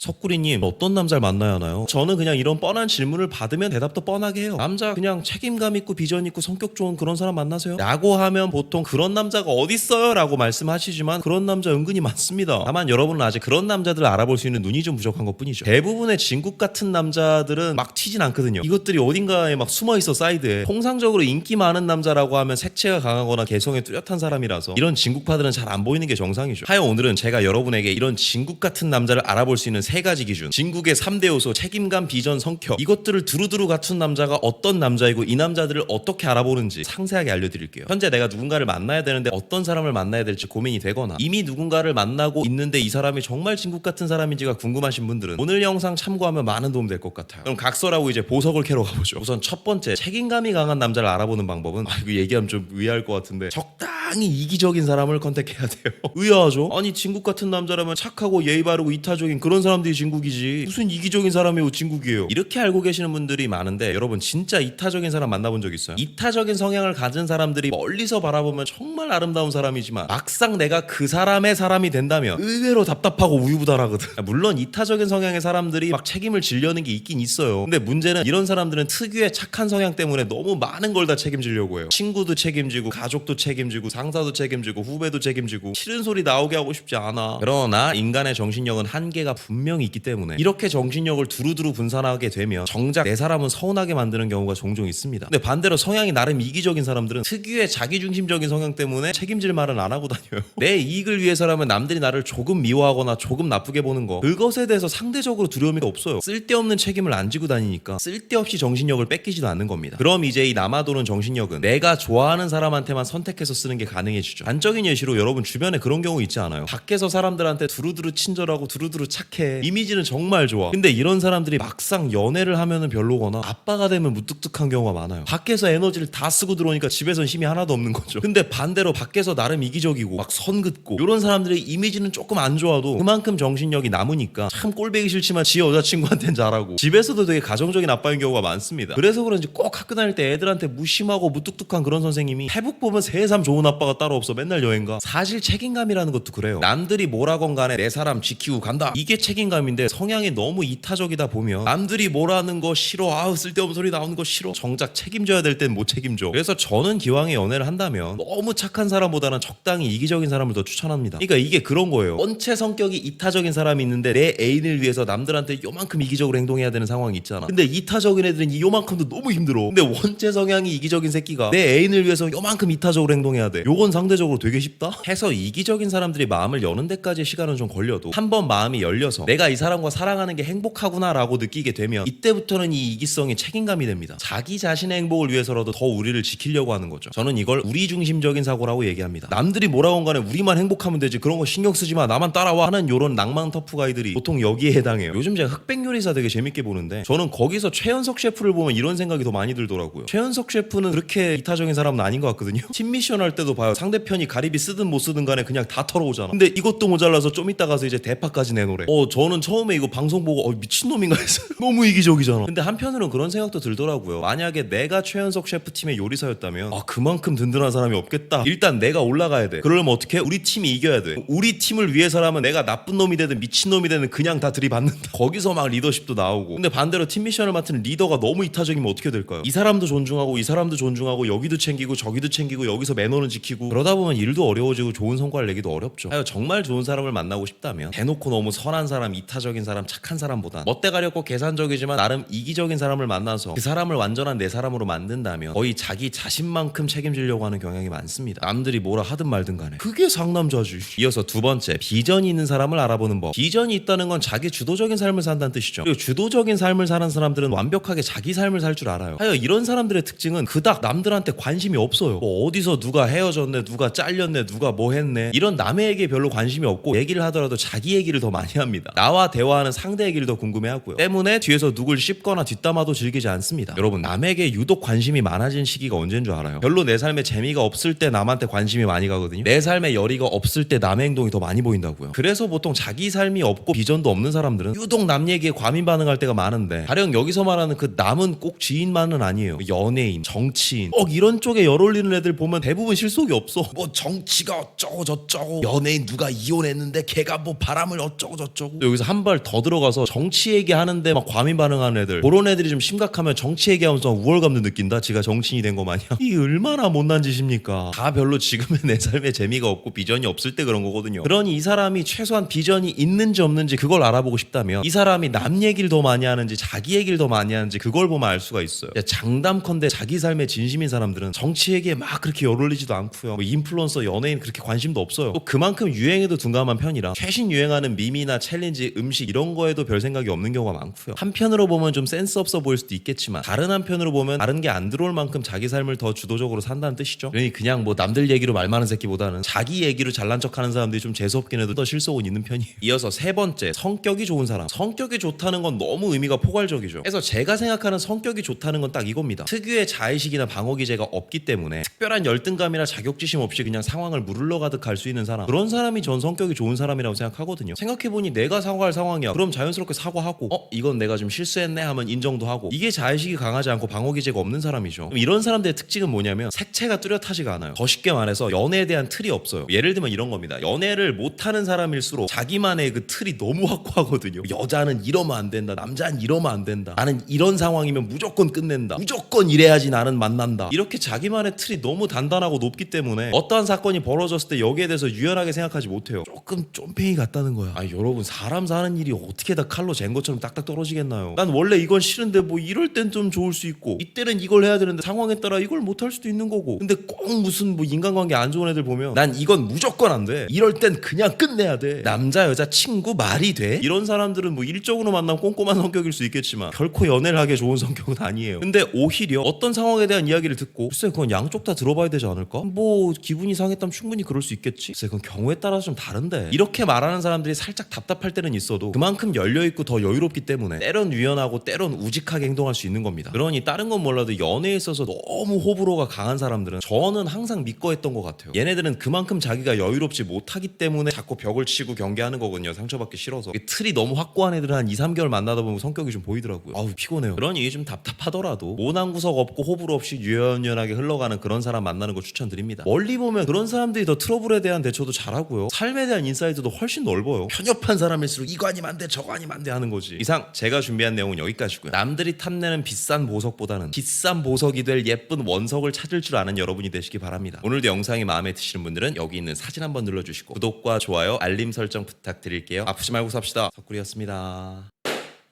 석구리님, 어떤 남자를 만나야 하나요? 저는 그냥 이런 뻔한 질문을 받으면 대답도 뻔하게 해요. 남자 그냥 책임감 있고 비전 있고 성격 좋은 그런 사람 만나세요 라고 하면 보통 그런 남자가 어딨어요? 라고 말씀하시지만 그런 남자 은근히 많습니다. 다만 여러분은 아직 그런 남자들을 알아볼 수 있는 눈이 좀 부족한 것 뿐이죠. 대부분의 진국 같은 남자들은 막 튀진 않거든요. 이것들이 어딘가에 막 숨어있어 사이드에. 통상적으로 인기 많은 남자라고 하면 색채가 강하거나 개성에 뚜렷한 사람이라서 이런 진국파들은 잘 안 보이는 게 정상이죠. 하여 오늘은 제가 여러분에게 이런 진국 같은 남자를 알아볼 수 있는 세 가지 기준, 진국의 3대 요소, 책임감, 비전, 성격, 이것들을 두루두루 갖춘 남자가 어떤 남자이고 이 남자들을 어떻게 알아보는지 상세하게 알려드릴게요. 현재 내가 누군가를 만나야 되는데 어떤 사람을 만나야 될지 고민이 되거나 이미 누군가를 만나고 있는데 이 사람이 정말 진국 같은 사람인지가 궁금하신 분들은 오늘 영상 참고하면 많은 도움 될 것 같아요. 그럼 각설하고 이제 보석을 캐러 가보죠. 우선 첫 번째, 책임감이 강한 남자를 알아보는 방법은, 이거 얘기하면 좀 의아할 것 같은데, 적당히 이기적인 사람을 컨택해야 돼요. 의아하죠? 아니 진국 같은 남자라면 착하고 예의 바르고 이타적인 그런 사람들이 진국이지 무슨 이기적인 사람이 진국이에요. 이렇게 알고 계시는 분들이 많은데, 여러분 진짜 이타적인 사람 만나본 적 있어요? 이타적인 성향을 가진 사람들이 멀리서 바라보면 정말 아름다운 사람이지만 막상 내가 그 사람의 사람이 된다면 의외로 답답하고 우유부단하거든. 물론 이타적인 성향의 사람들이 막 책임을 지려는 게 있긴 있어요. 근데 문제는 이런 사람들은 특유의 착한 성향 때문에 너무 많은 걸 다 책임지려고 해요. 친구도 책임지고 가족도 책임지고 상사도 책임지고 후배도 책임지고 싫은 소리 나오게 하고 싶지 않아. 그러나 인간의 정신력은 한계가 분명히 있기 때문에 이렇게 정신력을 두루두루 분산하게 되면 정작 내 사람은 서운하게 만드는 경우가 종종 있습니다. 근데 반대로 성향이 나름 이기적인 사람들은 특유의 자기중심적인 성향 때문에 책임질 말은 안 하고 다녀요. 내 이익을 위해서라면 남들이 나를 조금 미워하거나 조금 나쁘게 보는 거, 그것에 대해서 상대적으로 두려움이 없어요. 쓸데없는 책임을 안 지고 다니니까 쓸데없이 정신력을 뺏기지도 않는 겁니다. 그럼 이제 이 남아도는 정신력은 내가 좋아하는 사람한테만 선택해서 쓰는 게 가능해지죠. 단적인 예시로 여러분 주변에 그런 경우 있지 않아요? 밖에서 사람들한테 두루두루 친절하고 두루두루 착해, 이미지는 정말 좋아. 근데 이런 사람들이 막상 연애를 하면은 별로거나 아빠가 되면 무뚝뚝한 경우가 많아요. 밖에서 에너지를 다 쓰고 들어오니까 집에선 힘이 하나도 없는 거죠. 근데 반대로 밖에서 나름 이기적이고 막 선 긋고 이런 사람들의 이미지는 조금 안 좋아도 그만큼 정신력이 남으니까 참 꼴배기 싫지만 지 여자친구한테는 잘하고 집에서도 되게 가정적인 아빠인 경우가 많습니다. 그래서 그런지 꼭 학교 다닐 때 애들한테 무심하고 무뚝뚝한 그런 선생님이 태북 보면 새삼 좋은 아빠가 따로 없어 맨날 여행가. 사실 책임감이라는 것도 그래요. 남들이 뭐라건 간에 내 사람 지키고 간다, 이게 책임감인데 성향이 너무 이타적이다 보면 남들이 뭐라는 거 싫어, 아우 쓸데없는 소리 나오는 거 싫어, 정작 책임져야 될 땐 못 책임져. 그래서 저는 기왕에 연애를 한다면 너무 착한 사람보다는 적당히 이기적인 사람을 더 추천합니다. 그러니까 이게 그런 거예요. 원체 성격이 이타적인 사람이 있는데 내 애인을 위해서 남들한테 요만큼 이기적으로 행동해야 되는 상황이 있잖아. 근데 이타적인 애들은 이 요만큼도 너무 힘들어. 근데 원체 성향이 이기적인 새끼가 내 애인을 위해서 요만큼 이타적으로 행동해야 돼. 요건 상대적으로 되게 쉽다? 해서 이기적인 사람들이 마음을 여는 데까지의 시간은 좀 걸려도 한번 마음이 열려서 내가 이 사람과 사랑하는 게 행복하구나 라고 느끼게 되면 이때부터는 이 이기성이 책임감이 됩니다. 자기 자신의 행복을 위해서라도 더 우리를 지키려고 하는 거죠. 저는 이걸 우리 중심적인 사고라고 얘기합니다. 남들이 뭐라건 간에 우리만 행복하면 되지, 그런 거 신경 쓰지 마, 나만 따라와 하는 요런 낭만 터프가이들이 보통 여기에 해당해요. 요즘 제가 흑백 요리사 되게 재밌게 보는데 저는 거기서 최현석 셰프를 보면 이런 생각이 더 많이 들더라고요. 최현석 셰프는 그렇게 이타적인 사람은 아닌 것 같거든요. 팀 미션 할 때도 봐요. 상대편이 가리비 쓰든 못 쓰든 간에 그냥 다 털어오잖아. 근데 이것도 모자라서 좀 이따 가서 이제 대파까지 내놓으래. 저는 처음에 이거 방송 보고 미친놈인가 했어요. 너무 이기적이잖아. 근데 한편으로는 그런 생각도 들더라고요. 만약에 내가 최현석 셰프 팀의 요리사였다면 그만큼 든든한 사람이 없겠다. 일단 내가 올라가야 돼. 그러려면 어떻게 해? 우리 팀이 이겨야 돼. 우리 팀을 위해서라면 내가 나쁜 놈이 되든 미친 놈이 되든 그냥 다 들이받는다. 거기서 막 리더십도 나오고. 근데 반대로 팀 미션을 맡은 리더가 너무 이타적이면 어떻게 될까요? 이 사람도 존중하고 이 사람도 존중하고 여기도 챙기고 저기도 챙기고 여기서 매너는 지키고, 그러다 보면 일도 어려워지고 좋은 성과를 내기도 어렵죠. 하여 정말 좋은 사람을 만나고 싶다면 대놓고 너무 선한 사람, 이타적인 사람, 착한 사람보단 멋대 가렵고 계산적이지만 나름 이기적인 사람을 만나서 그 사람을 완전한 내 사람으로 만든다면 거의 자기 자신만큼 책임지려고 하는 경향이 많습니다. 남들이 뭐라 하든 말든 간에 그게 상남자지. 이어서 두 번째, 비전이 있는 사람을 알아보는 법. 비전이 있다는 건 자기 주도적인 삶을 산다는 뜻이죠. 그리고 주도적인 삶을 사는 사람들은 완벽하게 자기 삶을 살 줄 알아요. 하여 이런 사람들의 특징은 그닥 남들한테 관심이 없어요. 뭐 어디서 누가 헤어졌네, 누가 잘렸네, 누가 뭐 했네, 이런 남의 얘기에 별로 관심이 없고 얘기를 하더라도 자기 얘기를 더 많이 합니다. 나와 대화하는 상대 얘기를 더 궁금해하고요. 때문에 뒤에서 누굴 씹거나 뒷담화도 즐기지 않습니다. 여러분, 남에게 유독 관심이 많아진 시기가 언제인 줄 알아요? 별로 내 삶에 재미가 없을 때 남한테 관심이 많이 가거든요. 내 삶에 열의가 없을 때 남의 행동이 더 많이 보인다고요. 그래서 보통 자기 삶이 없고 비전도 없는 사람들은 유독 남 얘기에 과민 반응할 때가 많은데, 가령 여기서 말하는 그 남은 꼭 지인만은 아니에요. 연예인, 정치인, 이런 쪽에 열 올리는 애들 보면 대부분 실속이 없어. 뭐 정치가 어쩌고 저쩌고, 연예인 누가 이혼했는데 걔가 뭐 바람을 어쩌고 저쩌고. 여기서 한 발 더 들어가서 정치 얘기하는데 막 과민 반응하는 애들, 그런 애들이 좀 심각하면 정치 얘기하면서 우월감도 느낀다. 지가 정치인이 된 거 마냥. 이 얼마나 못난 짓입니까? 다 별로 지금의 내 삶에 재미가 없고 비전이 없을 때 그런 거거든요. 그러니 이 사람이 최소한 비전이 있는지 없는지 그걸 알아보고 싶다면, 이 사람이 남 얘기를 더 많이 하는지 자기 얘기를 더 많이 하는지 그걸 보면 알 수가 있어요. 장담컨대 자기 삶에 진심인 사람들은 정치 얘기에 막 그렇게 열올리지도 않고요. 뭐 인플루언서, 연예인 그렇게 관심도 없어요. 또 그만큼 유행에도 둔감한 편이라 최신 유행하는 밈이나 챌린지, 음식 이런 거에도 별 생각이 없는 경우가 많고요. 한편으로 보면 좀 센스 없어 보일 수도 있겠지만 다른 한편으로 보면 다른 게 안 들어올 만큼 자기 삶을 더 주도적으로 산다는 뜻이죠. 그러니 그냥 뭐 남들 얘기로 말 많은 새끼보다는 자기 얘기로 잘난 척하는 사람들이 좀 재수없긴 해도 더 실속은 있는 편이에요. 이어서 세 번째, 성격이 좋은 사람. 성격이 좋다는 건 너무 의미가 포괄적이죠. 그래서 제가 생각하는 성격이 좋다는 건 딱 이겁니다. 특유의 자의식이나 방어 기제가 없기 때문에 특별한 열등감이나 자격지심 없이 그냥 상황을 무르러 가득 갈 수 있는 사람, 그런 사람이 전 성격이 좋은 사람이라고 생각하거든요. 생각해보니 내가 사과할 상황이야. 그럼 자연스럽게 사과하고, 이건 내가 좀 실수했네 하면 인정도 하고, 이게 자의식이 강하지 않고 방어 기제가 없는 사람이죠. 그럼 이런 사람들의 특징은 뭐냐면 색채가 뚜렷하지가 않아요. 더 쉽게 말해서 연애에 대한 틀이 없어요. 예를 들면 이런 겁니다. 연애를 못하는 사람일수록 자기만의 그 틀이 너무 확고하거든요. 여자는 이러면 안 된다, 남자는 이러면 안 된다, 나는 이런 상황이면 무조건 끝낸다, 무조건 이래야지 나는 만난다, 이렇게 자기만의 틀이 너무 단단하고 높기 때문에 어떠한 사건이 벌어졌을 때 여기에 대해서 유연하게 생각하지 못해요. 조금 쫌팽이 같다는 거야. 여러분, 사람 사는 일이 어떻게 다 칼로 잰 것처럼 딱딱 떨어지겠나요? 난 원래 이건 싫은데 뭐 이럴 땐 좀 좋을 수 있고, 이때는 이걸 해야 되는데 상황에 따라 이걸 못 할 수도 있는 거고. 근데 꼭 무슨 뭐 인간관계 안 좋은 애들 보면 난 이건 무조건 안 돼, 이럴 땐 그냥 끝내야 돼, 남자 여자 친구 말이 돼? 이런 사람들은 뭐 일적으로 만나면 꼼꼼한 성격일 수 있겠지만 결코 연애를 하기에 좋은 성격은 아니에요. 근데 오히려 어떤 상황에 대한 이야기를 듣고, 글쎄 그건 양쪽 다 들어봐야 되지 않을까? 뭐 기분이 상했다면 충분히 그럴 수 있겠지? 글쎄 그건 경우에 따라서 좀 다른데, 이렇게 말하는 사람들이 살짝 답답할 때는 있어도 그만큼 열려있고 더 여유롭기 때문에 때론 유연하고 때론 우직하게 행동할 수 있는 겁니다. 그러니 다른 건 몰라도 연애에 있어서 너무 호불호가 강한 사람들은 저는 항상 믿고 했던 것 같아요. 얘네들은 그만큼 자기가 여유롭지 못하기 때문에 자꾸 벽을 치고 경계하는 거거든요. 상처받기 싫어서. 틀이 너무 확고한 애들은 한 2-3개월 만나다 보면 성격이 좀 보이더라고요. 아우 피곤해요. 그러니 이게 좀 답답하더라도 모난 구석 없고 호불호 없이 유연하게 흘러가는 그런 사람 만나는 거 추천드립니다. 멀리 보면 그런 사람들이 더 트러블에 대한 대처도 잘하고요, 삶에 대한 인사이트도 훨씬 넓어요. 편협한 사람일수록 이거 아니면 안 돼, 저거 아니면 안 돼 하는 거지. 이상 제가 준비한 내용은 여기까지고요. 남들이 탐내는 비싼 보석보다는 비싼 보석이 될 예쁜 원석을 찾을 줄 아는 여러분이 되시기 바랍니다. 오늘도 영상이 마음에 드시는 분들은 여기 있는 사진 한번 눌러주시고 구독과 좋아요, 알림 설정 부탁드릴게요. 아프지 말고 삽시다. 석구리였습니다.